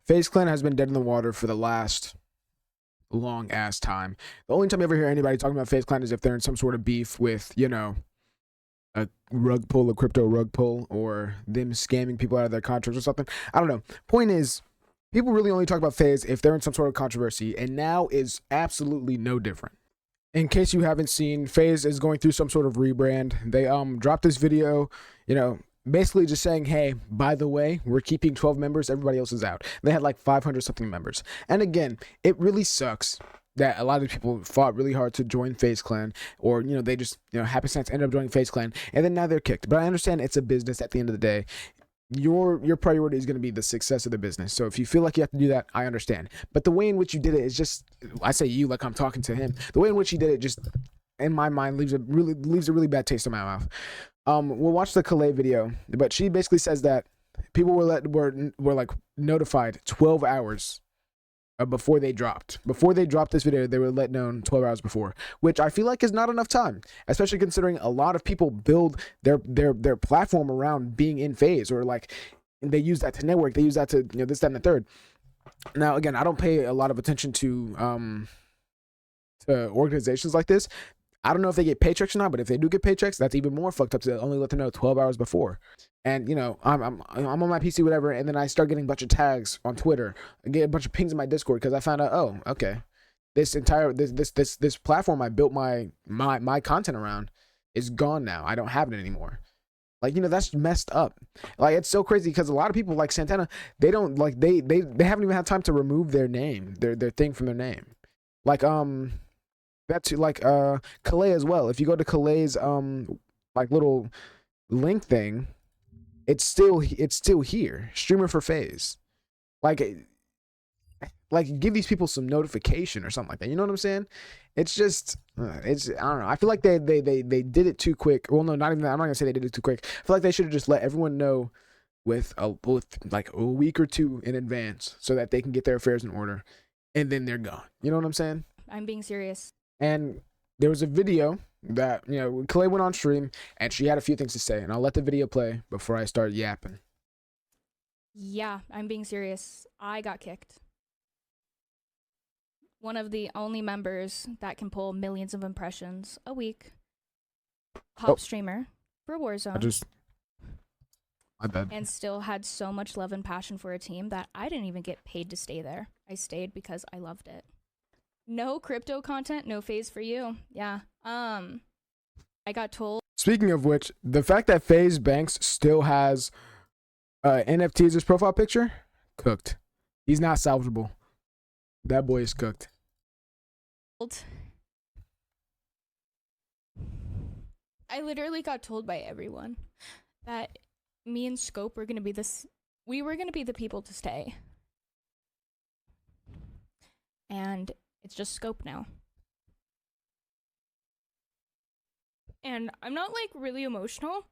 FaZe Clan has been dead in the water for the last long ass time. The only time I ever hear anybody talking about FaZe Clan is if they're in some sort of beef with, you know, a rug pull, a crypto rug pull, or them scamming people out of their contracts or something. I don't know. Point is, people really only talk about FaZe if they're in some sort of controversy, and now is absolutely no different. In case you haven't seen, FaZe is going through some sort of rebrand. They dropped this video, you know, basically just saying, hey, by the way, we're keeping 12 members, everybody else is out. They had like 500 something members. And again, it really sucks that a lot of people fought really hard to join FaZe Clan, or, you know, they just, you know, happenstance ended up joining FaZe Clan, and then now they're kicked. But I understand it's a business at the end of the day. Your priority is going to be the success of the business. So if you feel like you have to do that, I understand. But the way in which you did it is just, I say you like I'm talking to him. The way in which he did it just, in my mind, leaves a really bad taste in my mouth. We'll watch the Calais video, but she basically says that people were like notified 12 hours before they dropped. Before they dropped this video, they were let known 12 hours before, which I feel like is not enough time, especially considering a lot of people build their platform around being in FaZe, or like they use that to network, they use that to, you know, this, that, and the third. Now, again, I don't pay a lot of attention to organizations like this. I don't know if they get paychecks or not, but if they do get paychecks, that's even more fucked up to only let them know 12 hours before. And, you know, I'm on my PC, whatever, and then I start getting a bunch of tags on Twitter. I get a bunch of pings in my Discord because I found out, oh, okay, this platform I built my content around is gone now. I don't have it anymore. Like, you know, that's messed up. Like, it's so crazy because a lot of people like Santana, they don't like they haven't even had time to remove their name, their thing from their name. Like that's like Calais as well. If you go to Calais' like little link thing, it's still here. Streamer for FaZe. Like give these people some notification or something like that. You know what I'm saying? It's just it's, I don't know. I feel like they did it too quick. Well, no, not even that. I'm not gonna say they did it too quick. I feel like they should have just let everyone know with like a week or two in advance so that they can get their affairs in order, and then they're gone. You know what I'm saying? I'm being serious. And there was a video that, you know, Clay went on stream and she had a few things to say, and I'll let the video play before I start yapping. Yeah, I'm being serious. I got kicked. One of the only members that can pull millions of impressions a week. Top streamer for Warzone. My bad. And still had so much love and passion for a team that I didn't even get paid to stay there. I stayed because I loved it. No crypto content, no FaZe for you. Yeah. I got told. Speaking of which, the fact that FaZe Banks still has NFT as his profile picture, cooked. He's not salvageable. That boy is cooked. I literally got told by everyone that me and Scope were gonna be we were gonna be the people to stay. And it's just Scope now. And I'm not like really emotional.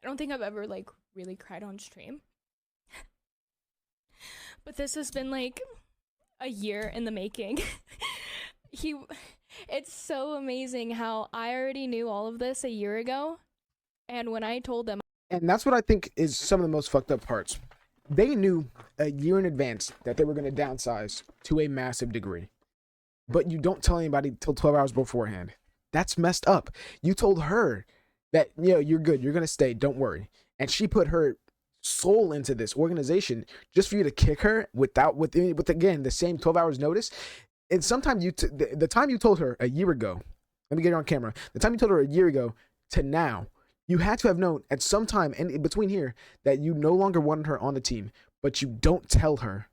I don't think I've ever like really cried on stream. But this has been like a year in the making. It's so amazing how I already knew all of this a year ago. And when I told them. And that's what I think is some of the most fucked up parts. They knew a year in advance that they were going to downsize to a massive degree. But you don't tell anybody till 12 hours beforehand. That's messed up. You told her that, you know, you're good, you're going to stay, don't worry. And she put her soul into this organization just for you to kick her with again, the same 12 hours notice. And sometimes the time you told her a year ago, let me get it on camera. The time you told her a year ago to now, you had to have known at some time in between here that you no longer wanted her on the team, but you don't tell her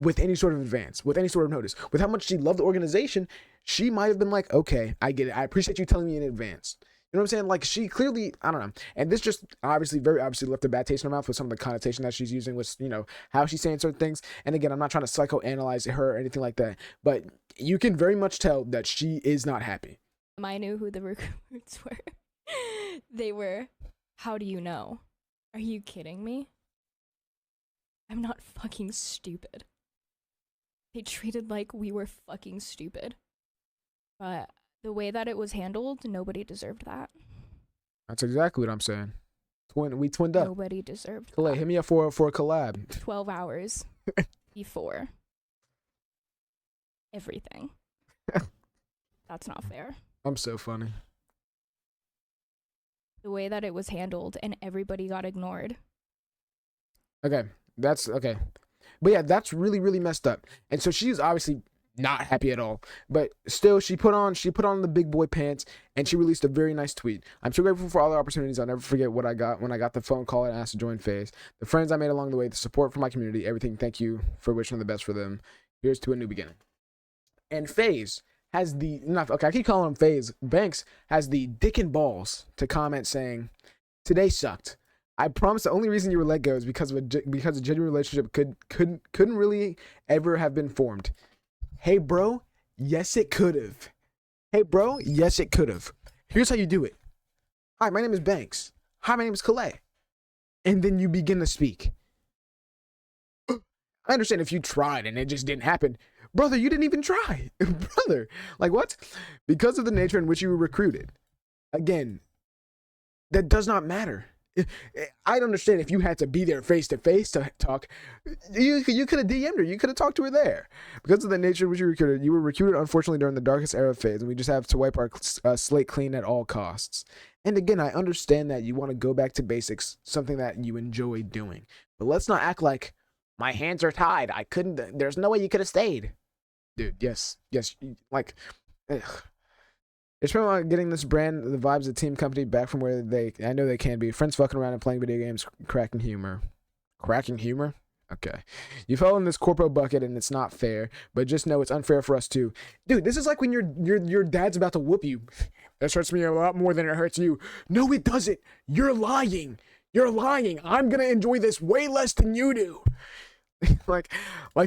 with any sort of advance, with any sort of notice. With how much she loved the organization, she might have been like, okay, I get it. I appreciate you telling me in advance. You know what I'm saying? Like, she clearly, I don't know. And this just very obviously left a bad taste in her mouth with some of the connotation that she's using with, you know, how she's saying certain things. And again, I'm not trying to psychoanalyze her or anything like that, but you can very much tell that she is not happy. I knew who the recruits were. They were, how do you know? Are you kidding me? I'm not fucking stupid. They treated like we were fucking stupid. But the way that it was handled, nobody deserved that. That's exactly what I'm saying. We twinned up. Nobody deserved Kalei, that. hit me up for a collab. 12 hours before everything. That's not fair. I'm so funny. The way that it was handled and everybody got ignored. Okay, that's okay. But yeah, that's really, really messed up. And so she's obviously not happy at all. But still, she put on the big boy pants and she released a very nice tweet. I'm so grateful for all the opportunities. I'll never forget what I got when I got the phone call and asked to join FaZe. The friends I made along the way, the support from my community, everything. Thank you for wishing the best for them. Here's to a new beginning. And FaZe has the I keep calling him FaZe. Banks has the dick and balls to comment saying, "Today sucked. I promise the only reason you were let go is because a genuine relationship couldn't really ever have been formed. Hey bro, yes it could have. Hey bro, yes it could have. Here's how you do it. Hi, my name is Banks. Hi, my name is Kalei." And then you begin to speak. I understand if you tried and it just didn't happen. Brother, you didn't even try. Brother, like what? Because of the nature in which you were recruited. Again, that does not matter. I understand if you had to be there face to face to talk, you could have DM'd her, you could have talked to her there. Because of the nature in which you were recruited, unfortunately, during the darkest era of FaZe, and we just have to wipe our slate clean at all costs. And again, I understand that you want to go back to basics, something that you enjoy doing. But let's not act like my hands are tied. There's no way you could have stayed. Dude, yes, like, ugh. It's probably about getting this brand, the vibes of the team company back from where I know they can be. Friends fucking around and playing video games, cracking humor. Cracking humor? Okay. You fell in this corpo bucket and it's not fair, but just know it's unfair for us too. Dude, this is like when your dad's about to whoop you. This hurts me a lot more than it hurts you. No, it doesn't. You're lying. You're lying. I'm gonna enjoy this way less than you do. like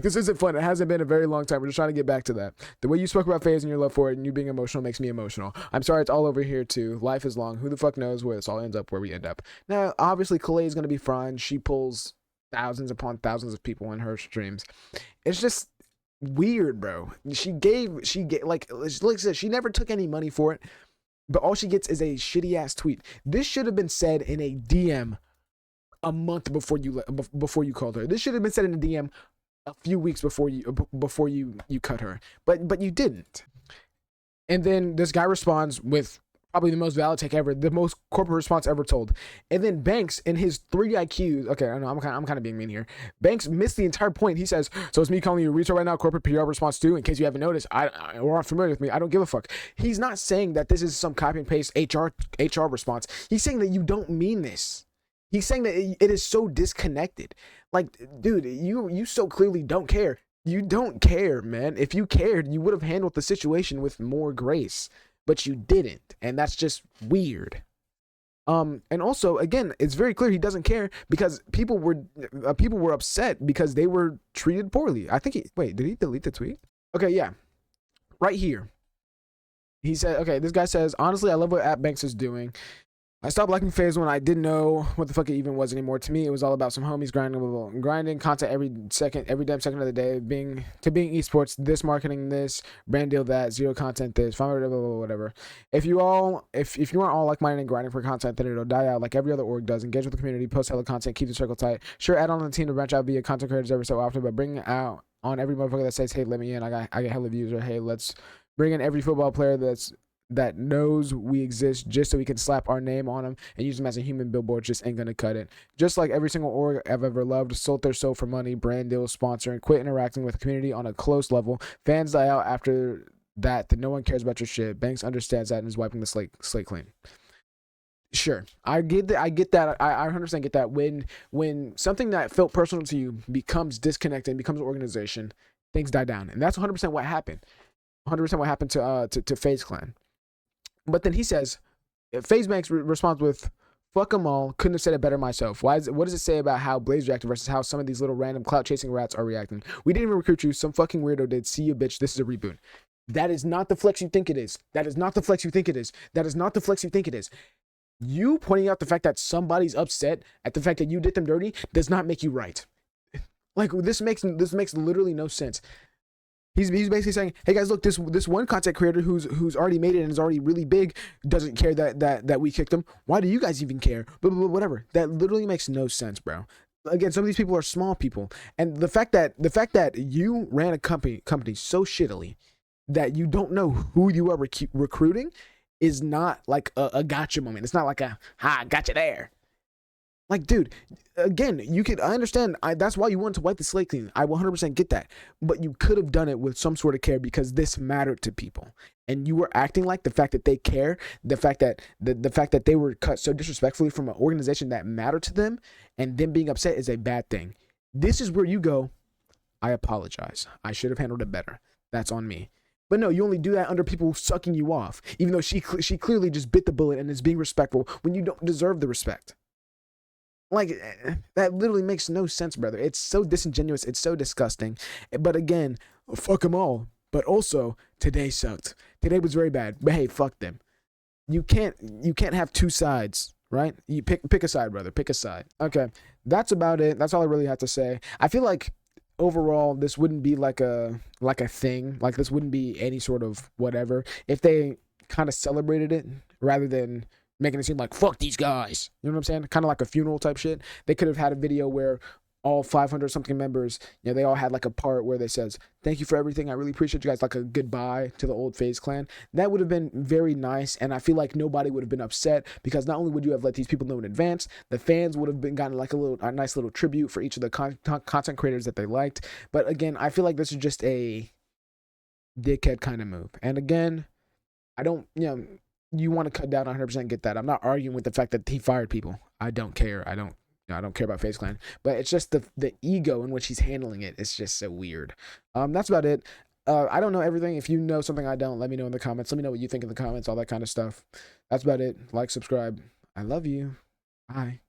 this isn't fun. It hasn't been a very long time. We're just trying to get back to that. The way you spoke about FaZe and your love for it and you being emotional makes me emotional. I'm sorry it's all over here too. Life is long. Who the fuck knows where this all ends up, where we end up. Now, obviously, Kalei is going to be fine. She pulls thousands upon thousands of people in her streams. It's just weird, bro. She like I said, she never took any money for it, but all she gets is a shitty ass tweet. This should have been said in a DM a month before you called her. This should have been said in a DM a few weeks before you cut her. But you didn't. And then this guy responds with probably the most valid take ever, the most corporate response ever told. And then Banks in his 3 IQs, okay, I know I'm kind of being mean here. Banks missed the entire point. He says, "So it's me calling you a retard right now, corporate PR response too, in case you haven't noticed, or aren't familiar with me. I don't give a fuck." He's not saying that this is some copy and paste HR response. He's saying that you don't mean this. He's saying that it is so disconnected. Like, dude, you so clearly don't care. You don't care, man. If you cared, you would have handled the situation with more grace, but you didn't, and that's just weird. And also, again, it's very clear he doesn't care because people were upset because they were treated poorly. I think did he delete the tweet? Okay, yeah, right here. He said, okay, this guy says, "Honestly, I love what App Banks is doing. I stopped liking FaZe when I didn't know what the fuck it even was anymore. To me, it was all about some homies grinding content every damn second of the day, being esports, this marketing, this brand deal, that zero content, this whatever. If you aren't all like-minded and grinding for content, then it'll die out like every other org does. Engage with the community, post hella content, keep the circle tight. Sure, add on the team to branch out via content creators every so often, but bring out on every motherfucker that says, 'Hey, let me in. I got hella views,' or 'Hey, let's bring in every football player that knows we exist just so we can slap our name on them and use them as a human billboard. Just ain't gonna cut it. Just like every single org I've ever loved, sold their soul for money, brand deals, sponsoring, quit interacting with the community on a close level. Fans die out after that no one cares about your shit. Banks understands that and is wiping the slate clean." Sure, I get that. I 100% get that. When something that felt personal to you becomes disconnected and becomes an organization, things die down, and that's 100% what happened. 100% what happened to FaZe Clan. But then he says, FaZe Banks responds with, "Fuck them all. Couldn't have said it better myself. What does it say about how Blaze reacted versus how some of these little random clout chasing rats are reacting? We didn't even recruit you. Some fucking weirdo did. See you, bitch. This is a reboot." That is not the flex you think it is. That is not the flex you think it is. That is not the flex you think it is. You pointing out the fact that somebody's upset at the fact that you did them dirty does not make you right. Like, this makes literally no sense. He's basically saying, hey guys, look, this one content creator who's already made it and is already really big doesn't care that we kicked him. Why do you guys even care? But whatever. That literally makes no sense, bro. Again, some of these people are small people, and the fact that you ran a company so shittily that you don't know who you are recruiting is not like a gotcha moment. It's not like a ha gotcha there. Like, dude, again, I understand. That's why you wanted to wipe the slate clean. I 100% get that. But you could have done it with some sort of care because this mattered to people. And you were acting like the fact that they care, the fact that the fact that they were cut so disrespectfully from an organization that mattered to them, and them being upset is a bad thing. This is where you go, I apologize. I should have handled it better. That's on me. But no, you only do that under people sucking you off, even though she clearly just bit the bullet and is being respectful when you don't deserve the respect. Like, that literally makes no sense, brother. It's so disingenuous. It's so disgusting. But again, fuck them all. But also, today sucked. Today was very bad. But hey, fuck them. You can't have two sides, right? You pick a side, brother. Pick a side. Okay, that's about it. That's all I really have to say. I feel like overall, this wouldn't be like a thing. Like, this wouldn't be any sort of whatever if they kind of celebrated it rather than making it seem like fuck these guys. You know what I'm saying? Kind of like a funeral type shit. They could have had a video where all 500 something members, you know, they all had like a part where they says, thank you for everything. I really appreciate you guys. Like a goodbye to the old FaZe Clan. That would have been very nice. And I feel like nobody would have been upset because not only would you have let these people know in advance, the fans would have been gotten like a nice little tribute for each of the content creators that they liked. But again, I feel like this is just a dickhead kind of move. And again, I don't, you want to cut down 100%, get that. I'm not arguing with the fact that he fired people. I don't care. I don't care about FaZe Clan, but it's just the ego in which he's handling it. It's just so weird. That's about it. I don't know everything. If you know something I don't, let me know in the comments. Let me know what you think in the comments, all that kind of stuff. That's about it. Like, subscribe. I love you. Bye.